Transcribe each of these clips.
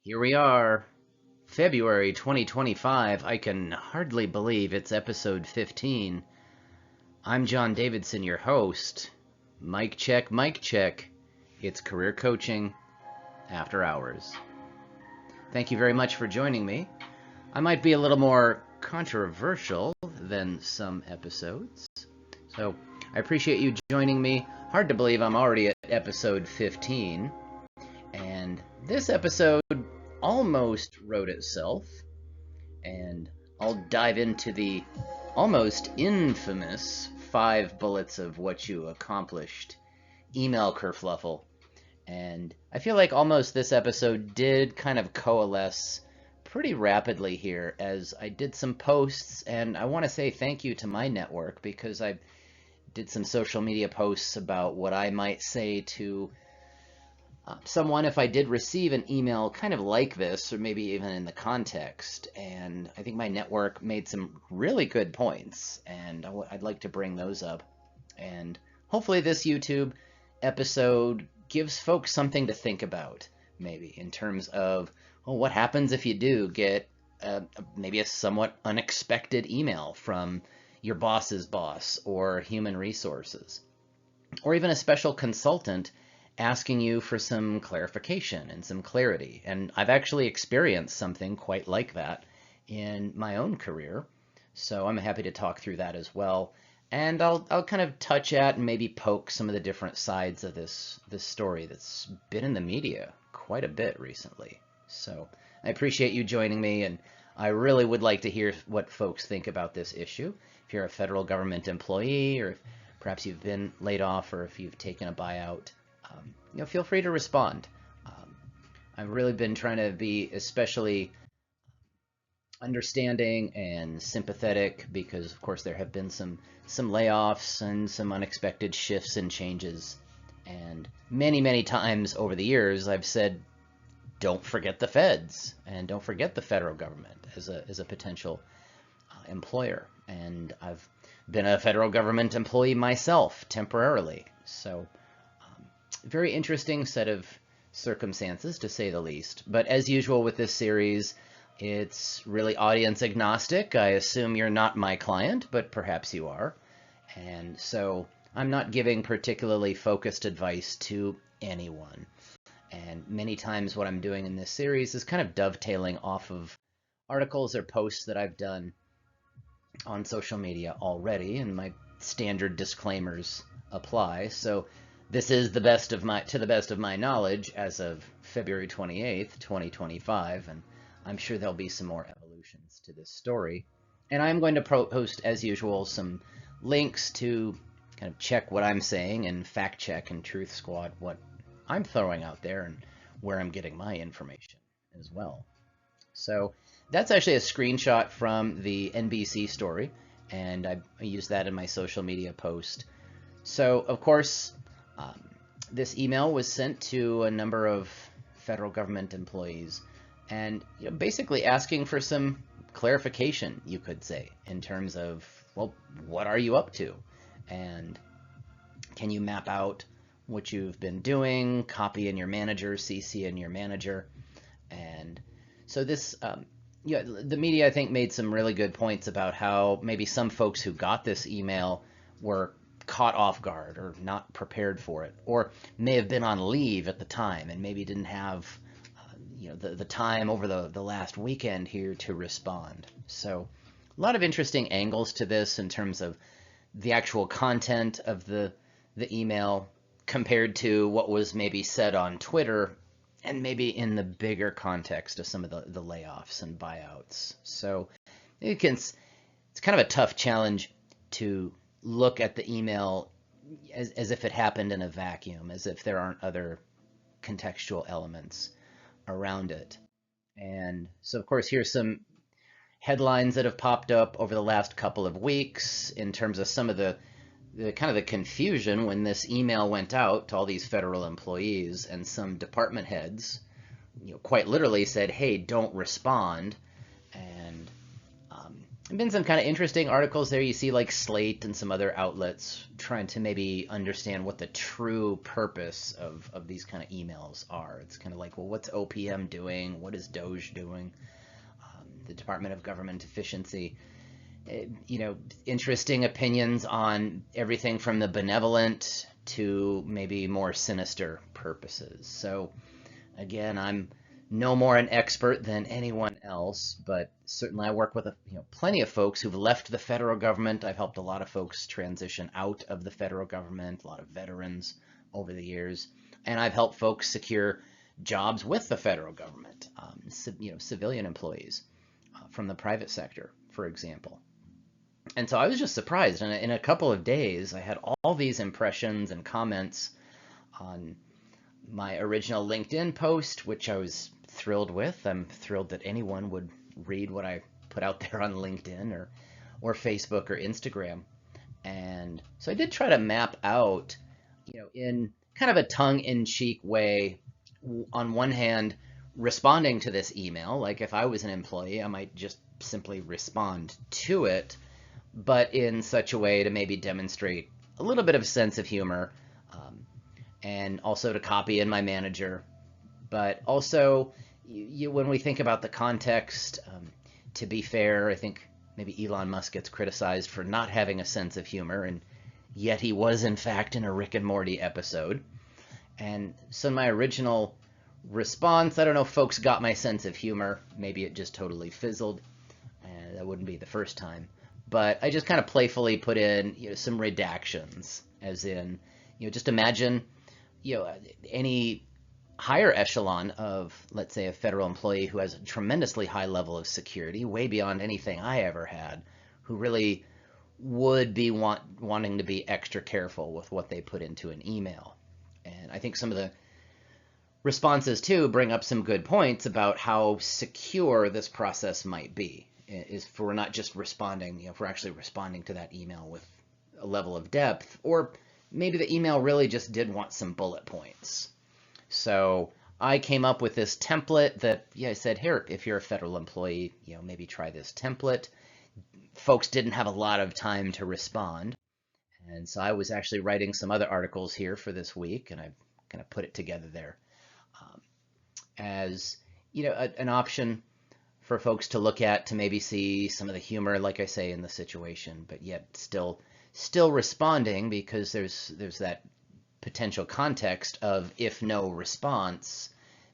Here we are, February 2025. I can hardly believe it's episode 15. I'm John Davidson, your host. Mic check, mic check. It's career coaching after hours. Thank you very much for joining me. I might be a little more controversial than some episodes, so I appreciate you joining me. Hard to believe I'm already at episode 15, and this episode almost wrote itself, and I'll dive into the almost infamous 5 bullets of what you accomplished email kerfluffle. And I feel like almost this episode did kind of coalesce pretty rapidly here as I did some posts, and I want to say thank you to my network because I did some social media posts about what I might say to someone if I did receive an email kind of like this, or maybe even in the context. And I think my network made some really good points, and I'd like to bring those up. And hopefully this YouTube episode gives folks something to think about, maybe in terms of, well, what happens if you do get maybe a somewhat unexpected email from your boss's boss or human resources, or even a special consultant asking you for some clarification and some clarity. And I've actually experienced something quite like that in my own career, so I'm happy to talk through that as well. And I'll kind of touch at and maybe poke some of the different sides of this story that's been in the media quite a bit recently. So I appreciate you joining me, and I really would like to hear what folks think about this issue. If you're a federal government employee, or if perhaps you've been laid off, or if you've taken a buyout, feel free to respond. I've really been trying to be especially understanding and sympathetic because, of course, there have been some layoffs and some unexpected shifts and changes. And many times over the years, I've said, don't forget the feds and don't forget the federal government as a potential employer. And I've been a federal government employee myself temporarily. So very interesting set of circumstances, to say the least. But as usual with this series, it's really audience agnostic. I assume you're not my client, but perhaps you are. And so I'm not giving particularly focused advice to anyone. And many times what I'm doing in this series is kind of dovetailing off of articles or posts that I've done on social media already, and my standard disclaimers apply. So this is to the best of my knowledge as of February 28th, 2025, and I'm sure there'll be some more evolutions to this story. And I'm going to post, as usual, some links to kind of check what I'm saying and fact check and truth squad what I'm throwing out there and where I'm getting my information as well. So that's actually a screenshot from the NBC story, and I used that in my social media post. So, of course, this email was sent to a number of federal government employees, and basically asking for some clarification, you could say, in terms of, well, what are you up to? And can you map out what you've been doing, copy in your manager, CC in your manager? And so this, the media, I think, made some really good points about how maybe some folks who got this email were caught off guard or not prepared for it, or may have been on leave at the time and maybe didn't have the time over the last weekend here to respond. So a lot of interesting angles to this in terms of the actual content of the email compared to what was maybe said on Twitter, and maybe in the bigger context of some of the layoffs and buyouts. So it's kind of a tough challenge to look at the email as if it happened in a vacuum, as if there aren't other contextual elements around it. And so, of course, here's some headlines that have popped up over the last couple of weeks in terms of some of the kind of the confusion when this email went out to all these federal employees, and some department heads, quite literally said, hey, don't respond. And been some kind of interesting articles there. You see like Slate and some other outlets trying to maybe understand what the true purpose of these kind of emails are. It's kind of like, well, what's OPM doing? What is Doge doing? The Department of Government Efficiency. Interesting opinions on everything from the benevolent to maybe more sinister purposes. So again, I'm no more an expert than anyone else, but certainly I work with plenty of folks who've left the federal government. I've helped a lot of folks transition out of the federal government, a lot of veterans over the years, and I've helped folks secure jobs with the federal government, civilian employees from the private sector, for example. And so I was just surprised. In a couple of days, I had all these impressions and comments on my original LinkedIn post, which I was thrilled with. I'm thrilled that anyone would read what I put out there on LinkedIn or Facebook or Instagram. And so I did try to map out, in kind of a tongue-in-cheek way, on one hand, responding to this email. Like if I was an employee, I might just simply respond to it, but in such a way to maybe demonstrate a little bit of sense of humor, and also to copy in my manager. But also, when we think about the context, to be fair, I think maybe Elon Musk gets criticized for not having a sense of humor, and yet he was in fact in a Rick and Morty episode. And so my original response, I don't know if folks got my sense of humor. Maybe it just totally fizzled, and that wouldn't be the first time. But I just kind of playfully put in, some redactions, as in, just imagine, any higher echelon of, let's say, a federal employee who has a tremendously high level of security, way beyond anything I ever had, who really would be wanting to be extra careful with what they put into an email. And I think some of the responses, too, bring up some good points about how secure this process might be. Is if we're not just responding, if we're actually responding to that email with a level of depth, or maybe the email really just did want some bullet points. So I came up with this template that, I said, here, if you're a federal employee, maybe try this template. Folks didn't have a lot of time to respond. And so I was actually writing some other articles here for this week, and I've kind of put it together there as, an option for folks to look at, to maybe see some of the humor, like I say, in the situation, but yet still responding, because there's that potential context of, if no response,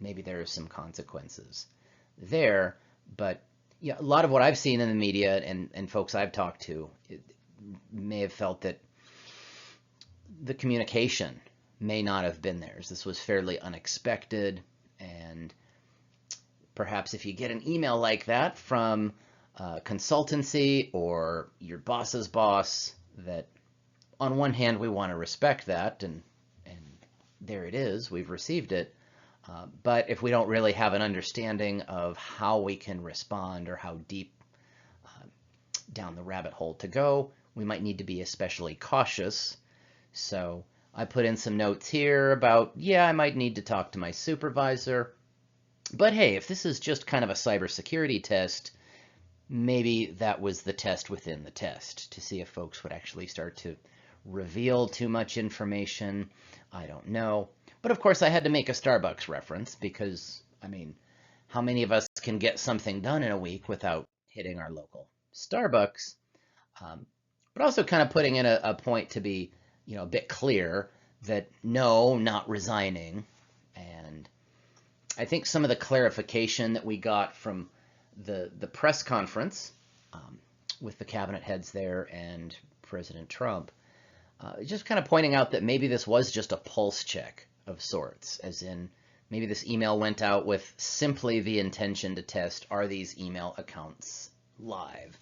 maybe there are some consequences there. But a lot of what I've seen in the media and folks I've talked to may have felt that the communication may not have been theirs. This was fairly unexpected, and perhaps if you get an email like that from a consultancy or your boss's boss, that on one hand we want to respect that, and there it is, we've received it. But if we don't really have an understanding of how we can respond or how deep down the rabbit hole to go, we might need to be especially cautious. So I put in some notes here about, I might need to talk to my supervisor. But hey, if this is just kind of a cybersecurity test, maybe that was the test within the test, to see if folks would actually start to reveal too much information. I don't know. But of course I had to make a Starbucks reference, because, how many of us can get something done in a week without hitting our local Starbucks? But also kind of putting in a point to be, a bit clear that no, not resigning. And I think some of the clarification that we got from the press conference with the cabinet heads there and President Trump, just kind of pointing out that maybe this was just a pulse check of sorts, as in maybe this email went out with simply the intention to test, are these email accounts live?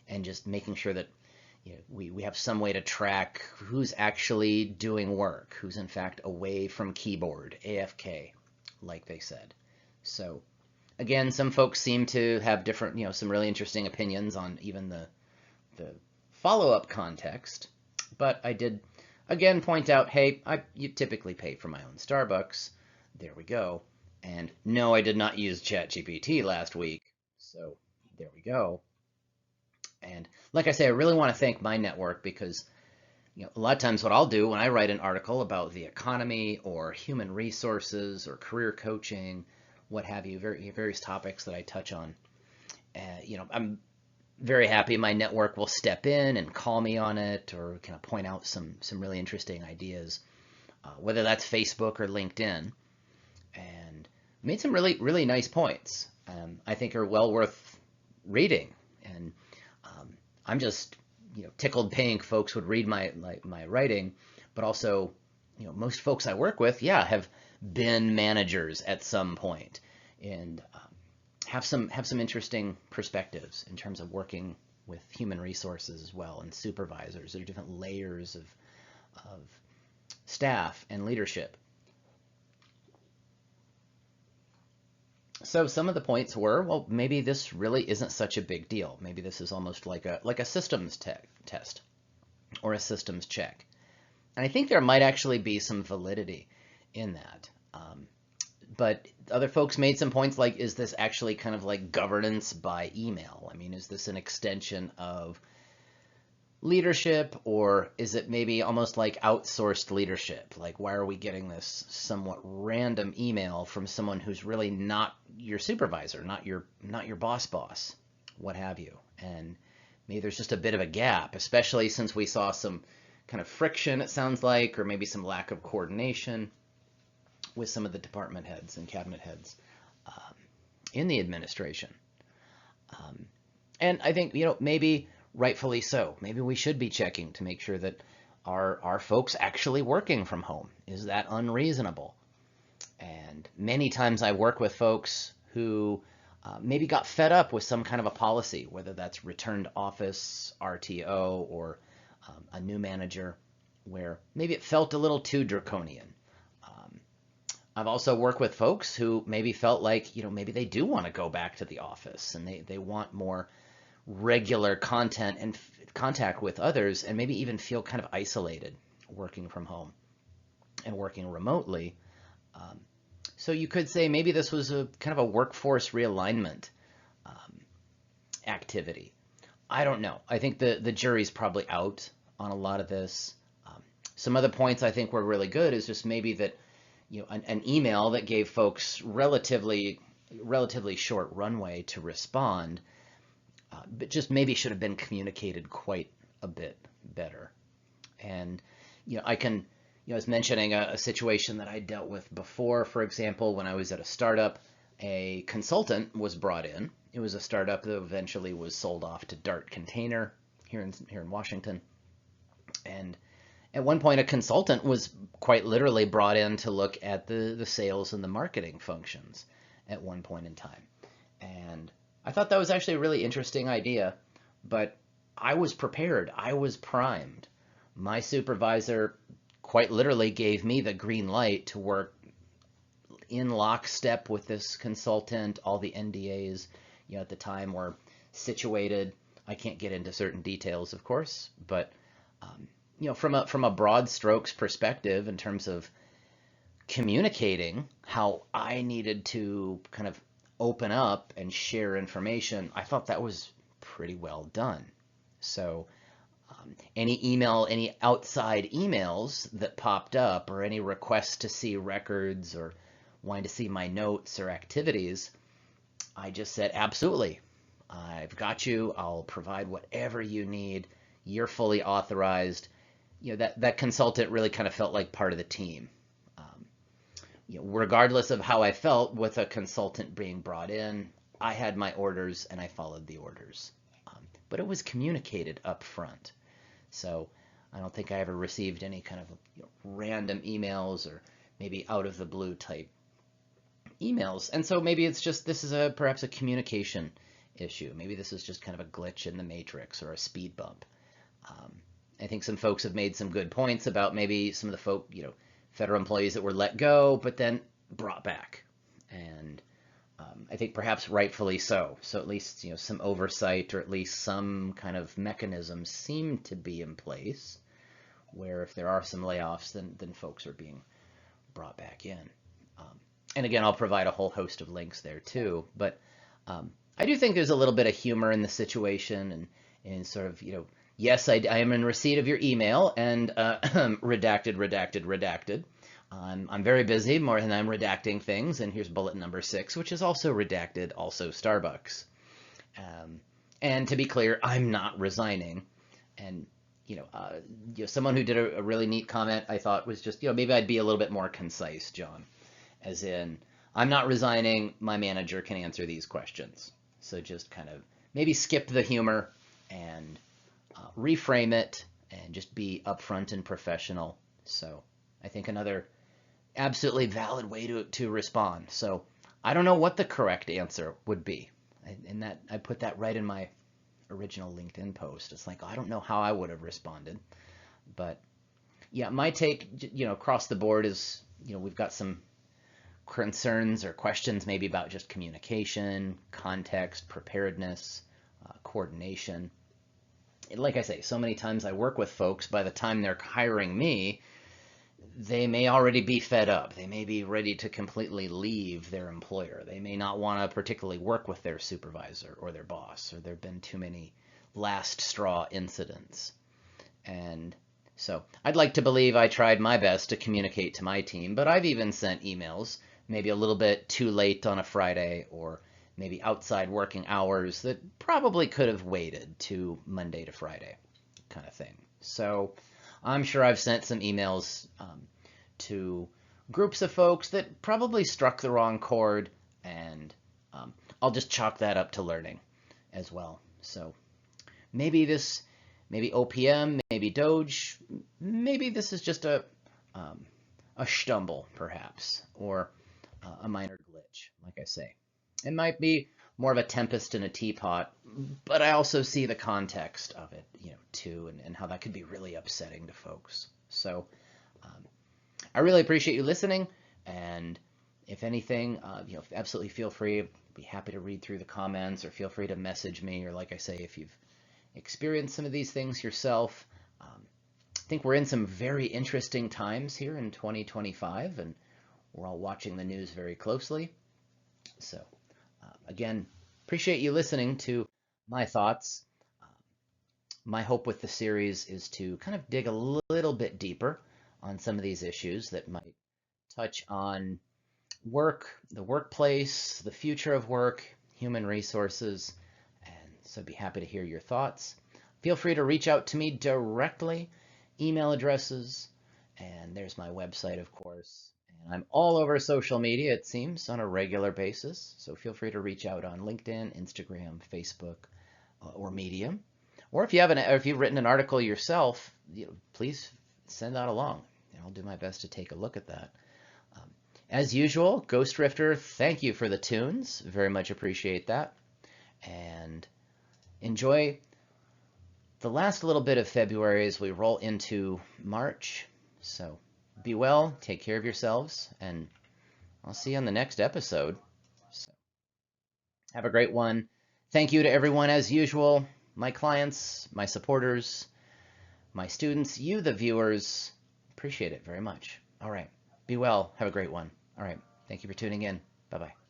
And just making sure that we have some way to track who's actually doing work, who's in fact away from keyboard, AFK, like they said. So again, some folks seem to have different, some really interesting opinions on even the follow-up context. But I did, again, point out, hey, you typically pay for my own Starbucks. There we go. And no, I did not use ChatGPT last week. So there we go. And like I say, I really want to thank my network because a lot of times what I'll do when I write an article about the economy or human resources or career coaching, what have you, various topics that I touch on, I'm very happy my network will step in and call me on it or kind of point out some really interesting ideas, whether that's Facebook or LinkedIn, and made some really nice points. I think are well worth reading, and I'm just tickled pink folks would read my writing, but also most folks I work with, have been managers at some point, and have some interesting perspectives in terms of working with human resources as well and supervisors. There are different layers of staff and leadership. So some of the points were, well, maybe this really isn't such a big deal. Maybe this is almost like a systems test or a systems check. And I think there might actually be some validity in that. But other folks made some points like, is this actually kind of like governance by email? I mean, is this an extension of leadership, or is it maybe almost like outsourced leadership? Like, why are we getting this somewhat random email from someone who's really not your supervisor, not your boss, what have you? And maybe there's just a bit of a gap, especially since we saw some kind of friction, it sounds like, or maybe some lack of coordination with some of the department heads and cabinet heads in the administration. And I think, maybe rightfully so. Maybe we should be checking to make sure that are folks actually working from home? Is that unreasonable? And many times I work with folks who maybe got fed up with some kind of a policy, whether that's return to office, RTO, or a new manager, where maybe it felt a little too draconian. I've also worked with folks who maybe felt like, maybe they do want to go back to the office and they want more regular content and contact with others, and maybe even feel kind of isolated working from home and working remotely. So you could say maybe this was a kind of a workforce realignment activity. I don't know. I think the jury's probably out on a lot of this. Some other points I think were really good is just maybe that an email that gave folks relatively short runway to respond, but just maybe should have been communicated quite a bit better. And I was mentioning a situation that I dealt with before. For example, when I was at a startup, a consultant was brought in. It was a startup that eventually was sold off to Dart Container here in Washington. And at one point, a consultant was quite literally brought in to look at the sales and the marketing functions at one point in time. And I thought that was actually a really interesting idea, but I was prepared. I was primed. My supervisor quite literally gave me the green light to work in lockstep with this consultant. All the NDAs, at the time were situated. I can't get into certain details, of course, but from a broad strokes perspective, in terms of communicating how I needed to kind of open up and share information, I thought that was pretty well done. So any outside emails that popped up, or any requests to see records or wanting to see my notes or activities, I just said, absolutely, I've got you. I'll provide whatever you need. You're fully authorized. That consultant really kind of felt like part of the team. Regardless of how I felt with a consultant being brought in, I had my orders and I followed the orders. But it was communicated up front. So I don't think I ever received any kind of random emails or maybe out of the blue type emails. And so maybe it's just, this is perhaps a communication issue. Maybe this is just kind of a glitch in the matrix or a speed bump. I think some folks have made some good points about maybe some of the federal employees that were let go, but then brought back. And I think perhaps rightfully so. So at least, some oversight, or at least some kind of mechanism seem to be in place where if there are some layoffs, then folks are being brought back in. And again, I'll provide a whole host of links there too. But I do think there's a little bit of humor in the situation, and and sort of, yes, I am in receipt of your email and redacted, redacted, redacted. I'm very busy, more than I'm redacting things, and here's bullet number 6, which is also redacted, also Starbucks. And to be clear, I'm not resigning. And someone who did a really neat comment I thought was just, maybe I'd be a little bit more concise, John, as in, I'm not resigning, my manager can answer these questions. So just kind of maybe skip the humor and reframe it and just be upfront and professional. So I think another absolutely valid way to respond. So I don't know what the correct answer would be. And that I put that right in my original LinkedIn post. It's like, I don't know how I would have responded. But yeah, my take, across the board is, we've got some concerns or questions maybe about just communication, context, preparedness, coordination. Like I say, so many times I work with folks, by the time they're hiring me, they may already be fed up. They may be ready to completely leave their employer. They may not want to particularly work with their supervisor or their boss, or there have been too many last straw incidents. And so I'd like to believe I tried my best to communicate to my team, but I've even sent emails maybe a little bit too late on a Friday, or maybe outside working hours that probably could have waited to Monday to Friday kind of thing. So I'm sure I've sent some emails to groups of folks that probably struck the wrong chord, and I'll just chalk that up to learning as well. So maybe OPM, maybe Doge, maybe this is just a stumble, perhaps, or a minor glitch, like I say. It might be more of a tempest in a teapot, but I also see the context of it, too, and how that could be really upsetting to folks. So I really appreciate you listening, and if anything, absolutely feel free. I'd be happy to read through the comments, or feel free to message me, or like I say, if you've experienced some of these things yourself. I think we're in some very interesting times here in 2025, and we're all watching the news very closely. So again, appreciate you listening to my thoughts. My hope with the series is to kind of dig a little bit deeper on some of these issues that might touch on work, the workplace, the future of work, human resources, and so I'd be happy to hear your thoughts. Feel free to reach out to me directly, email addresses, and there's my website, of course. And I'm all over social media, it seems, on a regular basis, so feel free to reach out on LinkedIn, Instagram, Facebook, or Medium. Or if you've written an article yourself, please send that along. I'll do my best to take a look at that. As usual, Ghostrifter, thank you for the tunes. Very much appreciate that. And enjoy the last little bit of February as we roll into March. So be well, take care of yourselves, and I'll see you on the next episode. So have a great one. Thank you to everyone as usual, my clients, my supporters, my students, you the viewers. Appreciate it very much. All right. Be well. Have a great one. All right. Thank you for tuning in. Bye-bye.